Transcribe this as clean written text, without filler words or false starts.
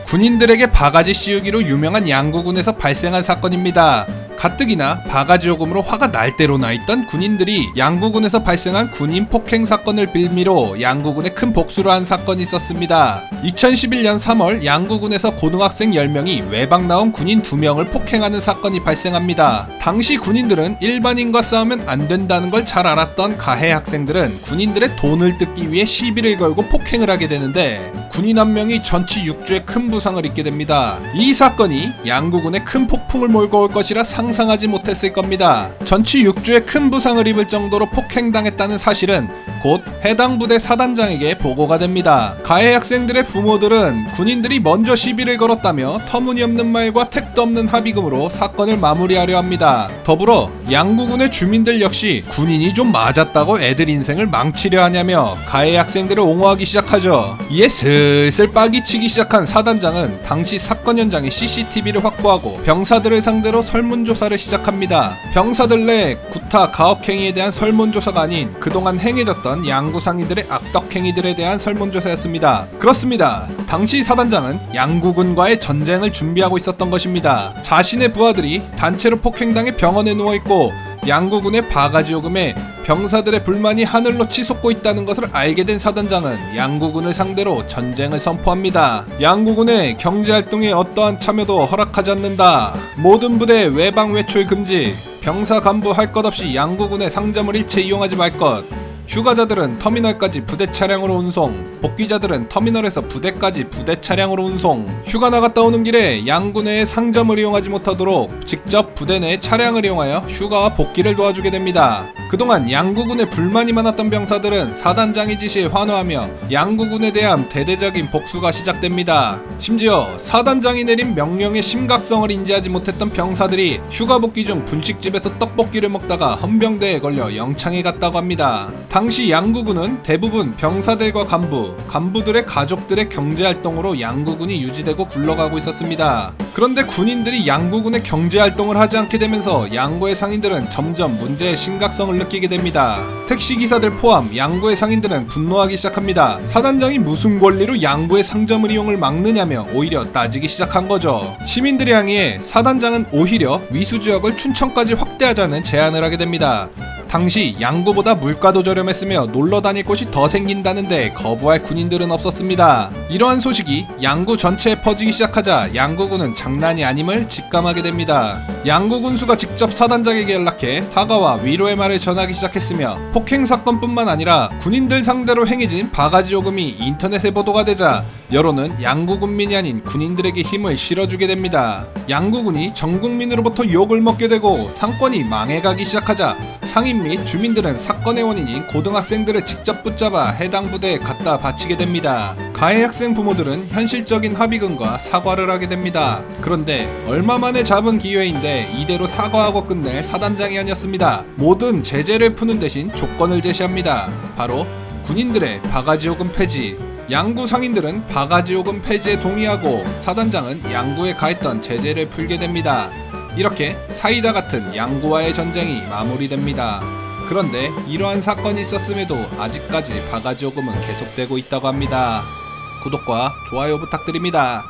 군인들에게 바가지 씌우기로 유명한 양구군에서 발생한 사건입니다. 가뜩이나 바가지 요금으로 화가 날 대로 나 있던 군인들이 양구군에서 발생한 군인 폭행 사건을 빌미로 양구군에 큰 복수를 한 사건이 있었습니다. 2011년 3월 양구군에서 고등학생 10명이 외박 나온 군인 2명을 폭행하는 사건이 발생합니다. 당시 군인들은 일반인과 싸우면 안 된다는 걸 잘 알았던 가해 학생들은 군인들의 돈을 뜯기 위해 시비를 걸고 폭행을 하게 되는데 군인 한 명이 전치 6주의 큰 부상을 입게 됩니다. 이 사건이 양구군에 큰 폭풍을 몰고 올 것이라 상상하지 못했을 겁니다. 전치 6주의 큰 부상을 입을 정도로 폭행당했다는 사실은 곧 해당 부대 사단장에게 보고가 됩니다. 가해 학생들의 부모들은 군인들이 먼저 시비를 걸었다며 터무니없는 말과 택도 없는 합의금으로 사건을 마무리하려 합니다. 더불어 양구군의 주민들 역시 군인이 좀 맞았다고 애들 인생을 망치려 하냐며 가해 학생들을 옹호하기 시작하죠. 이에 슬슬 빠기치기 시작한 사단장은 당시 사건 현장에 CCTV를 확보하고 병사들을 상대로 설문조사를 시작합니다. 병사들 내 구타 가혹행위에 대한 설문조사가 아닌 그동안 행해졌던 양구 상인들의 악덕행위들에 대한 설문조사였습니다. 그렇습니다. 당시 사단장은 양구군과의 전쟁을 준비하고 있었던 것입니다. 자신의 부하들이 단체로 폭행당해 병원에 누워있고 양구군의 바가지 요금에 병사들의 불만이 하늘로 치솟고 있다는 것을 알게 된 사단장은 양구군을 상대로 전쟁을 선포합니다. 양구군의 경제활동에 어떠한 참여도 허락하지 않는다. 모든 부대 외방 외출 금지. 병사 간부 할 것 없이 양구군의 상점을 일체 이용하지 말 것. 휴가자들은 터미널까지 부대 차량으로 운송, 복귀자들은 터미널에서 부대까지 부대 차량으로 운송, 휴가 나갔다 오는 길에 양구 내의 상점을 이용하지 못하도록 직접 부대 내 차량을 이용하여 휴가와 복귀를 도와주게 됩니다. 그동안 양구군에 불만이 많았던 병사들은 사단장의 지시에 환호하며 양구군에 대한 대대적인 복수가 시작됩니다. 심지어 사단장이 내린 명령의 심각성을 인지하지 못했던 병사들이 휴가 복귀 중 분식집에서 떡볶이를 먹다가 헌병대에 걸려 영창에 갔다고 합니다. 당시 양구군은 대부분 병사들과 간부들의 가족들의 경제활동으로 양구군이 유지되고 굴러가고 있었습니다. 그런데 군인들이 양구군의 경제활동을 하지 않게 되면서 양구의 상인들은 점점 문제의 심각성을 느끼게 됩니다. 택시기사들 포함 양구의 상인들은 분노하기 시작합니다. 사단장이 무슨 권리로 양구의 상점을 이용을 막느냐며 오히려 따지기 시작한 거죠. 시민들이 항의해 사단장은 오히려 위수지역을 춘천까지 확대하자는 제안을 하게 됩니다. 당시 양구보다 물가도 저렴했으며 놀러 다닐 곳이 더 생긴다는데 거부할 군인들은 없었습니다. 이러한 소식이 양구 전체에 퍼지기 시작하자 양구군은 장난이 아님을 직감하게 됩니다. 양구 군수가 직접 사단장에게 연락해 사과와 위로의 말을 전하기 시작했으며 폭행 사건뿐만 아니라 군인들 상대로 행해진 바가지 요금이 인터넷에 보도가 되자 여론은 양구 군민이 아닌 군인들에게 힘을 실어주게 됩니다. 양구군이 전 국민으로부터 욕을 먹게 되고 상권이 망해가기 시작하자 상인 및 주민들은 사건의 원인인 고등학생들을 직접 붙잡아 해당 부대에 갖다 바치게 됩니다. 가해 학생 부모들은 현실적인 합의금과 사과를 하게 됩니다. 그런데 얼마 만에 잡은 기회인데 이대로 사과하고 끝낼 사단장이 아니었습니다. 모든 제재를 푸는 대신 조건을 제시합니다. 바로 군인들의 바가지 요금 폐지. 양구 상인들은 바가지 요금 폐지에 동의하고 사단장은 양구에 가했던 제재를 풀게 됩니다. 이렇게 사이다 같은 양구와의 전쟁이 마무리됩니다. 그런데 이러한 사건이 있었음에도 아직까지 바가지 요금은 계속되고 있다고 합니다. 구독과 좋아요 부탁드립니다.